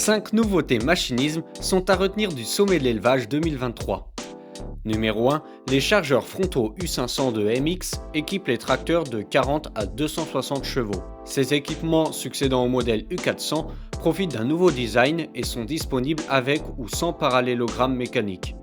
5 nouveautés machinisme sont à retenir du sommet de l'élevage 2023. Numéro 1, les chargeurs frontaux U500 de MX équipent les tracteurs de 40 à 260 chevaux. Ces équipements, succédant au modèle U400, profitent d'un nouveau design et sont disponibles avec ou sans parallélogramme mécanique.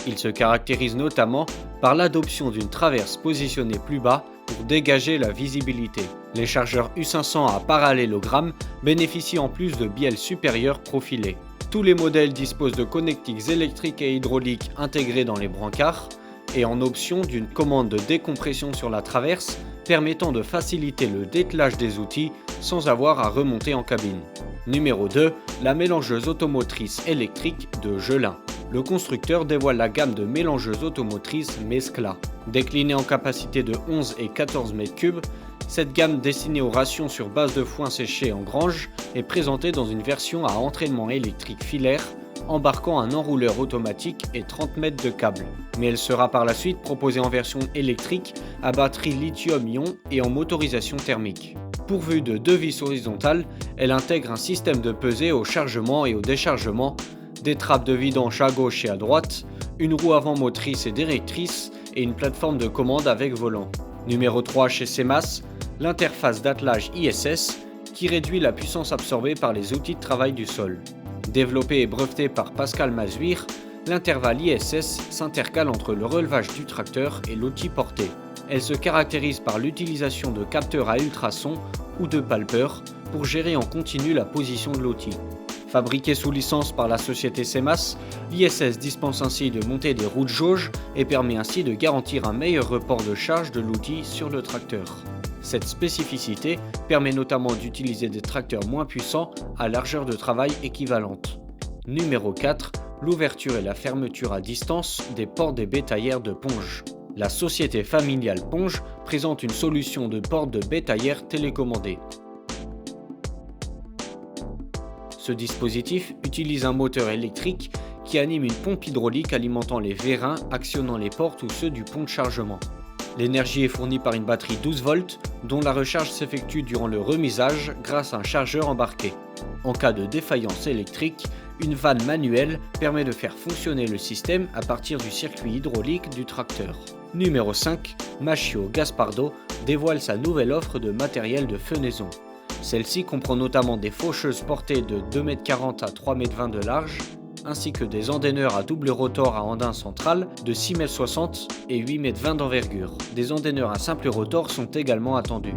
Ils se caractérisent notamment par l'adoption d'une traverse positionnée plus bas pour dégager la visibilité. Les chargeurs U500 à parallélogramme bénéficient en plus de bielles supérieures profilées. Tous les modèles disposent de connectiques électriques et hydrauliques intégrés dans les brancards et en option d'une commande de décompression sur la traverse permettant de faciliter le dételage des outils sans avoir à remonter en cabine. Numéro 2, la mélangeuse automotrice électrique de Gelin. Le constructeur dévoile la gamme de mélangeuses automotrices Mescla. Déclinée en capacité de 11 et 14 m3, cette gamme destinée aux rations sur base de foin séché en grange est présentée dans une version à entraînement électrique filaire, embarquant un enrouleur automatique et 30 mètres de câble. Mais elle sera par la suite proposée en version électrique à batterie lithium-ion et en motorisation thermique. Pourvue de 2 vis horizontales, elle intègre un système de pesée au chargement et au déchargement, des trappes de vidange à gauche et à droite, une roue avant motrice et directrice et une plateforme de commande avec volant. Numéro 3 chez CEMAS, l'interface d'attelage ISS qui réduit la puissance absorbée par les outils de travail du sol. Développé et breveté par Pascal Mazuir, l'intervalle ISS s'intercale entre le relevage du tracteur et l'outil porté. Elle se caractérise par l'utilisation de capteurs à ultrasons ou de palpeurs pour gérer en continu la position de l'outil. Fabriqué sous licence par la société CEMAS, l'ISS dispense ainsi de monter des roues de jauge et permet ainsi de garantir un meilleur report de charge de l'outil sur le tracteur. Cette spécificité permet notamment d'utiliser des tracteurs moins puissants à largeur de travail équivalente. Numéro 4, l'ouverture et la fermeture à distance des portes des bétaillères de Ponge. La société familiale Ponge présente une solution de porte de bétaillère télécommandée. Ce dispositif utilise un moteur électrique qui anime une pompe hydraulique alimentant les vérins actionnant les portes ou ceux du pont de chargement. L'énergie est fournie par une batterie 12 volts dont la recharge s'effectue durant le remisage grâce à un chargeur embarqué. En cas de défaillance électrique, une vanne manuelle permet de faire fonctionner le système à partir du circuit hydraulique du tracteur. Numéro 5, Machio Gaspardo dévoile sa nouvelle offre de matériel de fenaison. Celle-ci comprend notamment des faucheuses portées de 2,40 m à 3,20 m de large, ainsi que des endaineurs à double rotor à andin central de 6,60 m et 8,20 m d'envergure. Des endaineurs à simple rotor sont également attendus.